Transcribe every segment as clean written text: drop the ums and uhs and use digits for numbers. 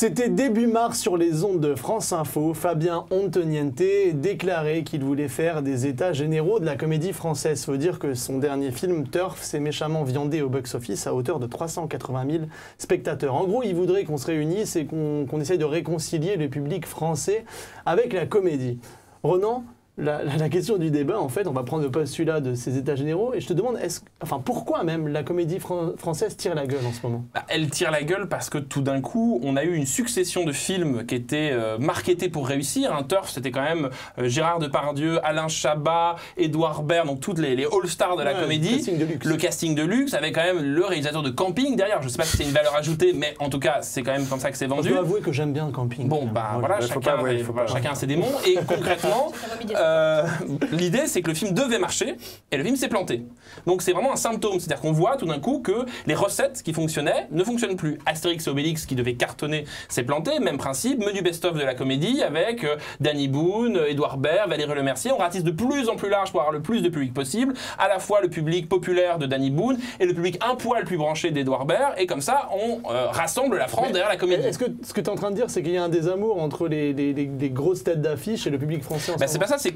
C'était début mars sur les ondes de France Info. Fabien Onteniente déclarait qu'il voulait faire des états généraux de la comédie française. Faut dire que son dernier film, Turf, s'est méchamment viandé au box-office à hauteur de 380 000 spectateurs. En gros, il voudrait qu'on se réunisse et qu'on essaye de réconcilier le public français avec la comédie. Ronan, la question du débat, en fait, on va prendre le postulat de ces états généraux et je te demande, pourquoi même la comédie française tire la gueule en ce moment? Elle tire la gueule parce que tout d'un coup, on a eu une succession de films qui étaient marketés pour réussir. Un Turf, c'était quand même Gérard Depardieu, Alain Chabat, Édouard Baird, donc toutes les all-stars de la comédie. Le casting de luxe, avec quand même le réalisateur de Camping derrière. Je ne sais pas si c'est une valeur ajoutée, mais en tout cas, c'est quand même comme ça que c'est vendu. Je dois avouer que j'aime bien Camping. Bon, voilà, chacun a ses démons. Et concrètement, l'idée, c'est que le film devait marcher et le film s'est planté. Donc c'est vraiment un symptôme, c'est-à-dire qu'on voit tout d'un coup que les recettes qui fonctionnaient ne fonctionnent plus. Astérix et Obélix qui devait cartonner s'est planté, même principe, menu best-of de la comédie avec Danny Boone, Édouard Baird, Valérie Lemercier. On ratisse de plus en plus large pour avoir le plus de public possible, à la fois le public populaire de Danny Boone et le public un poil plus branché d'Édouard Baird, et comme ça on rassemble la France derrière la comédie. Est-ce que ce que tu es en train de dire, c'est qu'il y a un désamour entre les grosses têtes d'affiche et le public français en ce moment? C'est pas ça, c'est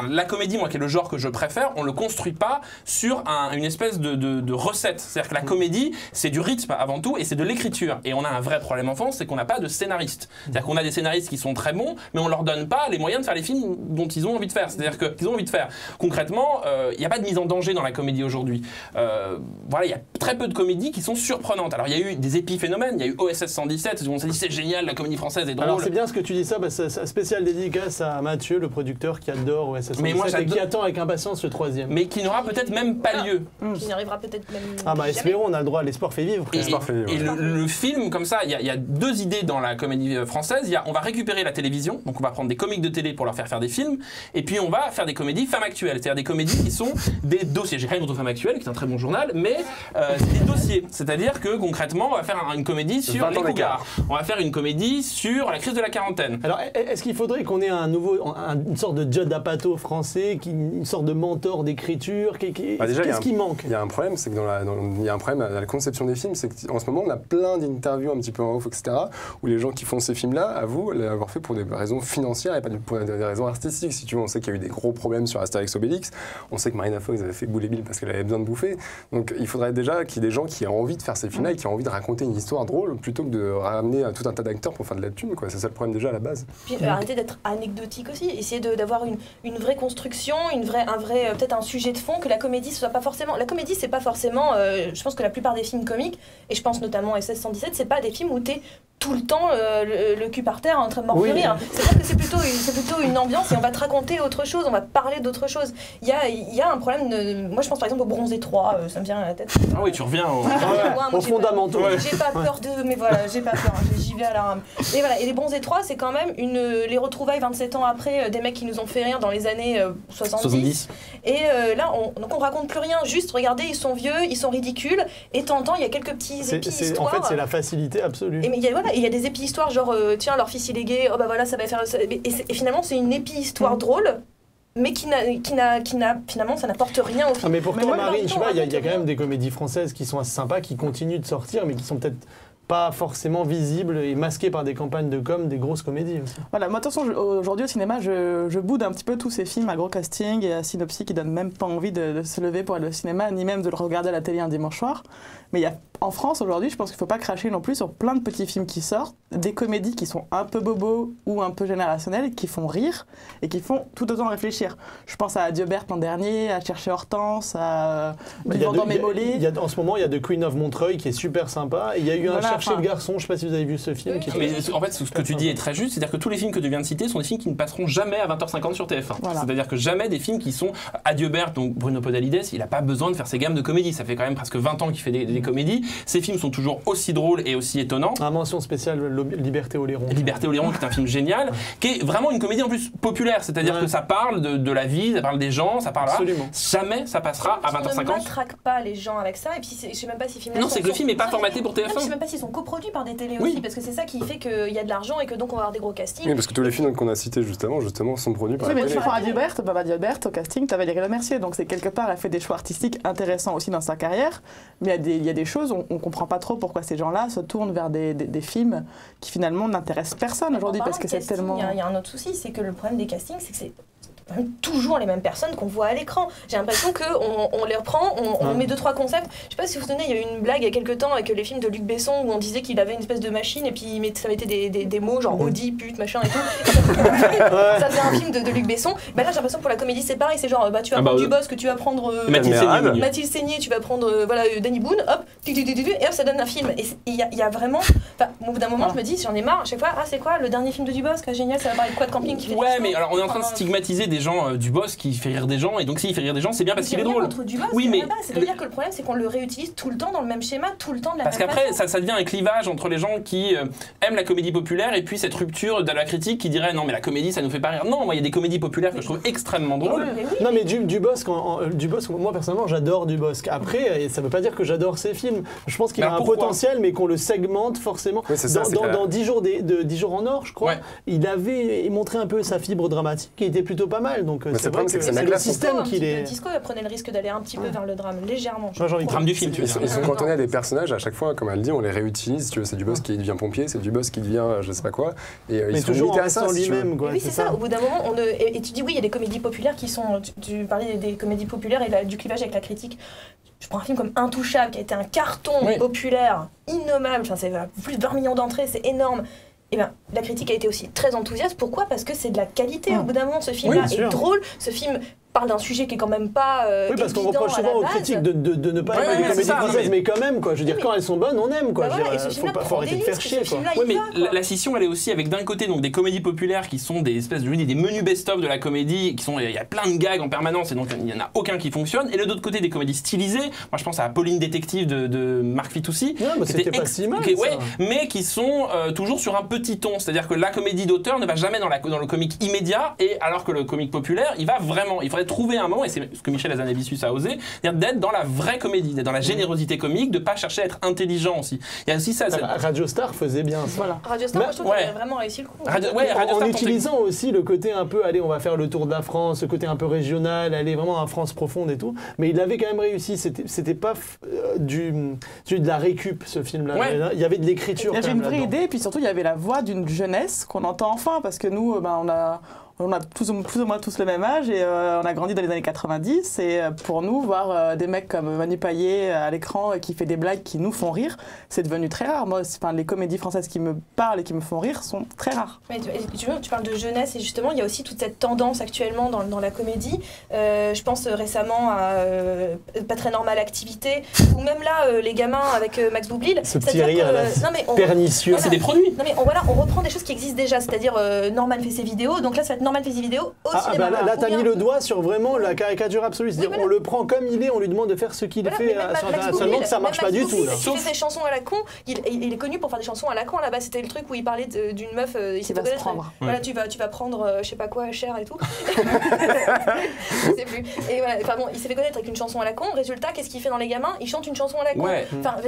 la comédie, moi qui est le genre que je préfère, on le construit pas sur une espèce de recette. C'est-à-dire que la comédie, c'est du rythme avant tout et c'est de l'écriture. Et on a un vrai problème en France, c'est qu'on n'a pas de scénaristes. C'est-à-dire qu'on a des scénaristes qui sont très bons, mais on leur donne pas les moyens de faire les films dont ils ont envie de faire. C'est-à-dire qu'ils ont envie de faire. Concrètement, il n'y a pas de mise en danger dans la comédie aujourd'hui. Voilà, il y a très peu de comédies qui sont surprenantes. Alors il y a eu des épiphénomènes, il y a eu OSS 117, où on s'est dit c'est génial, la comédie française est drôle. Alors c'est bien ce que tu dis ça, spécial dédicace à Mathieu, le producteur qui adore OSS 117 et qui attend avec impatience le troisième. Mais qui n'aura peut-être même pas lieu. Qui n'arrivera peut-être même espérons, on a le droit, l'espoir fait vivre. Et le film, comme ça, il y a deux idées dans la comédie française. On va récupérer la télévision, donc on va prendre des comiques de télé pour leur faire des films, et puis on va faire des comédies femmes actuelles, c'est-à-dire des comédies qui sont des dossiers. J'ai rien contre Femmes Actuelles, qui est un très bon journal, mais c'est des dossiers. C'est-à-dire que concrètement, on va faire une comédie sur les cougars. On va faire une comédie sur la crise de la quarantaine. Alors, est-ce qu'il faudrait qu'on ait une sorte de Judd Apatow français, une sorte de mentor d'écriture? Qu'est-ce qui manque? Il y a un problème, c'est que il y a un problème à la conception des films, c'est qu'en ce moment on a plein d'interviews un petit peu en off, etc., où les gens qui font ces films-là avouent l'avoir fait pour des raisons financières et pas pour des raisons artistiques. Si tu veux, on sait qu'il y a eu des gros problèmes sur Astérix Obélix, on sait que Marina Foïs avait fait Boule et Bill parce qu'elle avait besoin de bouffer. Donc il faudrait déjà qu'il y ait des gens qui aient envie de faire ces films-là et qui aient envie de raconter une histoire drôle plutôt que de ramener tout un tas d'acteurs pour faire de la thune, quoi. C'est ça le problème déjà à la base. Puis arrêter d'être anecdotique aussi, essayer d'avoir une vraie construction, peut-être un sujet de fond, que la comédie soit pas forcément. La comédie, c'est pas forcément. Je pense que la plupart des films comiques, et je pense notamment à SS 117, c'est pas des films où t'es tout le temps le cul par terre en train de mordre rire. C'est-à-dire que c'est plutôt une ambiance et on va te raconter autre chose, on va parler d'autre chose. Il y a un problème de. Moi, je pense par exemple au Bronzé 3, ça me vient à la tête. Ah oui, tu reviens aux fondamentaux. J'ai pas peur mais voilà, j'ai pas peur, j'y vais à la rame. Et voilà, et les Bronzés 3, c'est quand même les retrouvailles 27 ans après des mecs qui nous ont fait rire dans les années 70. Et là, donc on raconte plus rien, juste regardez, ils sont vieux, ils sont ridicules, et t'entends, il y a quelques petits épi-histoires. En fait, c'est la facilité absolue. Et il y a des épi-histoires genre, tiens, leur fils il est gay, oh bah voilà, ça va faire. Et finalement, c'est une épi-histoire drôle. Mais finalement, ça n'apporte rien au film. Mais pourtant, Marine, je sais pas, il y a quand même des comédies françaises qui sont assez sympas, qui continuent de sortir, mais qui sont peut-être pas forcément visibles et masquées par des campagnes de com, des grosses comédies aussi. Voilà, moi attention, aujourd'hui au cinéma, je boude un petit peu tous ces films à gros casting et à synopsis qui donnent même pas envie de se lever pour aller au cinéma, ni même de le regarder à la télé un dimanche soir. Mais il y a, en France aujourd'hui, je pense qu'il ne faut pas cracher non plus sur plein de petits films qui sortent, des comédies qui sont un peu bobos ou un peu générationnelles, qui font rire et qui font tout autant réfléchir. Je pense à Adieu Berthe l'an dernier, à Chercher Hortense, à Vivant dans mes mollets. En ce moment, il y a The Queen of Montreuil qui est super sympa. Et il y a eu un Chercher le garçon, je ne sais pas si vous avez vu ce film. Mais en fait, ce que tu dis est très juste, c'est-à-dire que tous les films que tu viens de citer sont des films qui ne passeront jamais à 20h50 sur TF1. Voilà. C'est-à-dire que jamais des films qui sont Adieu Berthe, donc Bruno Podalides, il n'a pas besoin de faire ses gammes de comédie. Ça fait quand même presque 20 ans qu'il fait des comédies. Ces films sont toujours aussi drôles et aussi étonnants. Mention spéciale Liberté Oléron. Liberté Oléron, qui est un film génial, qui est vraiment une comédie en plus populaire, c'est-à-dire que ça parle de la vie, ça parle des gens, ça parle. Jamais ça passera à 20h50. On ne matraque pas les gens avec ça, et puis je sais même pas si finalement. Non, c'est que le film n'est pas formaté pour TF1. Je sais même pas s'ils sont coproduits par des télés Oui. aussi, parce que c'est ça qui fait qu'il y a de l'argent et que donc on va avoir des gros castings. Oui, parce que tous les films qu'on a cités justement sont produits par Oui, la mais tu télé. prends Adi Hubert, au casting, t'as Valérie Lemercier, donc c'est quelque part, elle fait des choix artistiques intéressants aussi dans sa carrière, mais il y a des choses, on comprend pas trop pourquoi ces gens-là se tournent vers des films qui finalement n'intéressent personne aujourd'hui, parce que c'est tellement... Il y a un autre souci, c'est que le problème des castings, c'est que c'est toujours les mêmes personnes qu'on voit à l'écran. J'ai l'impression qu'on les reprend, on met 2-3 concepts. Je sais pas si vous vous souvenez, il y a eu une blague il y a quelques temps avec les films de Luc Besson où on disait qu'il avait une espèce de machine et puis ça mettait des mots genre Audi, pute, machin et tout. Ça faisait un film de Luc Besson. Bah là j'ai l'impression que pour la comédie c'est pareil, c'est genre tu vas prendre Dubosc, tu vas prendre Mathilde Seigné, tu vas prendre Danny Boone, hop, et hop ça donne un film. Et il y a vraiment, au bout d'un moment je me dis j'en ai marre à chaque fois, c'est quoi le dernier film de Dubosc, génial, ça va parler de quoi de camping qui fait ouais mais alors on est en train de stigmatiser des gens Dubosc qui fait rire des gens et donc s'il fait rire des gens c'est bien parce qu'il est drôle. Oui mais c'est-à-dire que le problème c'est qu'on le réutilise tout le temps dans le même schéma, tout le temps de la même façon. Parce qu'après ça devient un clivage entre les gens qui aiment la comédie populaire et puis cette rupture de la critique qui dirait non mais la comédie ça nous fait pas rire. Non, moi il y a des comédies populaires que je trouve extrêmement drôles. Non mais Dubosc, moi personnellement j'adore Dubosc. Après ça veut pas dire que j'adore ses films. Je pense qu'il a un potentiel mais qu'on le segmente forcément. Oui, dans 10 jours en or je crois, il avait montré un peu sa fibre dramatique qui était plutôt pas mal. Donc c'est vrai que c'est le système qui est... Disco prenait le risque d'aller un petit peu vers le drame, légèrement. Le drame du film, tu veux dire. Ils sont cantonnés à des personnages à chaque fois, comme elle dit, on les réutilise. Tu vois, c'est Dubosc qui devient pompier, c'est Dubosc qui devient je sais pas quoi. Et mais ils sont toujours en à ça restant lui-même. Oui, c'est ça. Au bout d'un moment, et tu dis oui, il y a des comédies populaires qui sont. Tu parlais des comédies populaires et du clivage avec la critique. Je prends un film comme Intouchable, qui a été un carton populaire, innommable. Enfin, c'est plus de 20 millions d'entrées, c'est énorme. Et bien, la critique a été aussi très enthousiaste. Pourquoi ? Parce que c'est de la qualité. Au bout d'un moment, ce film-là est drôle. Ce film parle d'un sujet qui est quand même pas oui, parce qu'on reproche souvent aux critiques de ne pas aimer les comédies françaises, mais quand même, quoi. Je veux dire, quand elles sont bonnes, on aime, quoi. Faut arrêter de faire chier, quoi. Oui, mais la scission, elle est aussi avec d'un côté donc des comédies populaires qui sont des espèces de des menus best-of de la comédie, qui sont il y a plein de gags en permanence et donc il y en a aucun qui fonctionne. Et de l'autre côté des comédies stylisées. Moi, je pense à Pauline Détective de Marc Fitoussi. Non, mais c'était pas si mal. Mais qui sont toujours sur un petit ton, c'est-à-dire que la comédie d'auteur ne va jamais dans le comique immédiat, et alors que le comique populaire, il va vraiment. Il faudrait trouver un moment, et c'est ce que Michel Hazanavicius a osé, c'est-à-dire d'être dans la vraie comédie, d'être dans la générosité comique, de pas chercher à être intelligent aussi. Il y a aussi ça. Radio Star faisait bien ça. Voilà. Radio Star, moi, je trouve qu'il a vraiment réussi le coup. En utilisant aussi le côté un peu, allez, on va faire le tour de la France, ce côté un peu régional, aller vraiment en France profonde et tout. Mais il avait quand même réussi. C'était pas de la récup, ce film-là. Ouais. Il y avait de l'écriture. Il y avait une vraie idée, et puis surtout il y avait la voix d'une jeunesse qu'on entend enfin, parce que nous, on a plus ou moins tous le même âge et on a grandi dans les années 90, et pour nous, voir des mecs comme Manu Payet à l'écran qui fait des blagues qui nous font rire, c'est devenu très rare. Moi, les comédies françaises qui me parlent et qui me font rire sont très rares. Mais tu parles de jeunesse, et justement, il y a aussi toute cette tendance actuellement dans la comédie. Je pense récemment à Pas très normal activité, ou même là, les gamins avec Max Boublil. Ce petit rire pernicieux. C'est des produits. Non mais on reprend des choses qui existent déjà, c'est-à-dire Norman fait ses vidéos, donc là ça va être Norman fait ses vidéos au cinéma. Là t'as mis le doigt sur vraiment la caricature absolue, c'est-à-dire on le prend comme il est, on lui demande de faire ce qu'il fait, seulement que ça marche pas du tout. Il fait ses chansons à la con, il est connu pour faire des chansons à la con. Là-bas c'était le truc où il parlait d'une meuf, il s'est fait prendre. Voilà, tu vas prendre je sais pas quoi, cher et tout. Je sais plus. Et voilà, enfin bon, il s'est fait connaître avec une chanson à la con. Résultat, qu'est-ce qu'il fait dans Les Gamins ? Il chante une chanson à la con.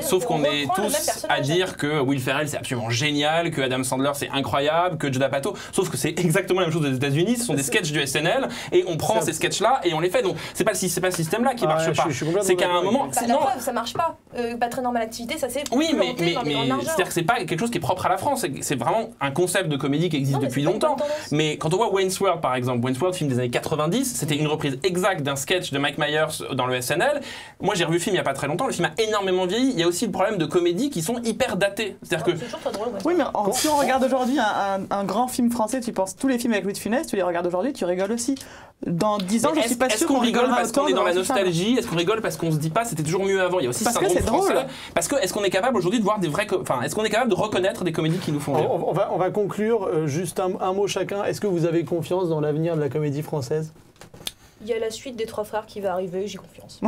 Sauf qu'on est tous à dire que Will Ferrell c'est absolument génial, que Adam Sandler c'est incroyable, que Judd Apatow, sauf que c'est exactement la même chose aux États-Unis. Ce sont des sketchs du SNL et on prend ces sketchs-là et on les fait. Donc c'est pas le système-là qui marche pas. C'est qu'à un moment, la preuve, ça marche pas. Pas très normal activité, ça c'est. Oui, mais c'est-à-dire que c'est pas quelque chose qui est propre à la France. C'est vraiment un concept de comédie qui existe depuis longtemps. Mais quand on voit Wayne's World par exemple, Wayne's World, film des années 90, c'était une reprise exacte d'un sketch de Mike Myers dans le SNL. Moi j'ai revu le film il y a pas très longtemps. Le film a énormément vieilli. Il y a aussi le problème de comédie qui sont hyper datés. C'est-à-dire que. Oui, mais si on regarde aujourd'hui un grand film français, tu penses tous les films avec Louis de Funès, tu les regardes aujourd'hui, tu rigoles aussi. Dans 10 ans, je suis pas sûr qu'on rigole parce qu'on est dans la nostalgie. Est-ce qu'on rigole parce qu'on se dit pas c'était toujours mieux avant? Il y a aussi parce que c'est drôle. Parce que est-ce qu'on est capable aujourd'hui de voir des vrais, enfin est-ce qu'on est capable de reconnaître des comédies qui nous font rire? On va conclure juste un mot chacun. Est-ce que vous avez confiance dans l'avenir de la comédie française? Il y a la suite des Trois Frères qui va arriver, j'ai confiance.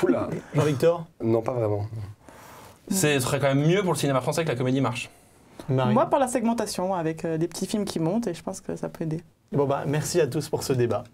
Oula. Jean-Victor? Non, pas vraiment. Ce serait quand même mieux pour le cinéma français que la comédie marche. Marie. Moi, par la segmentation, avec des petits films qui montent, et je pense que ça peut aider. Bon merci à tous pour ce débat.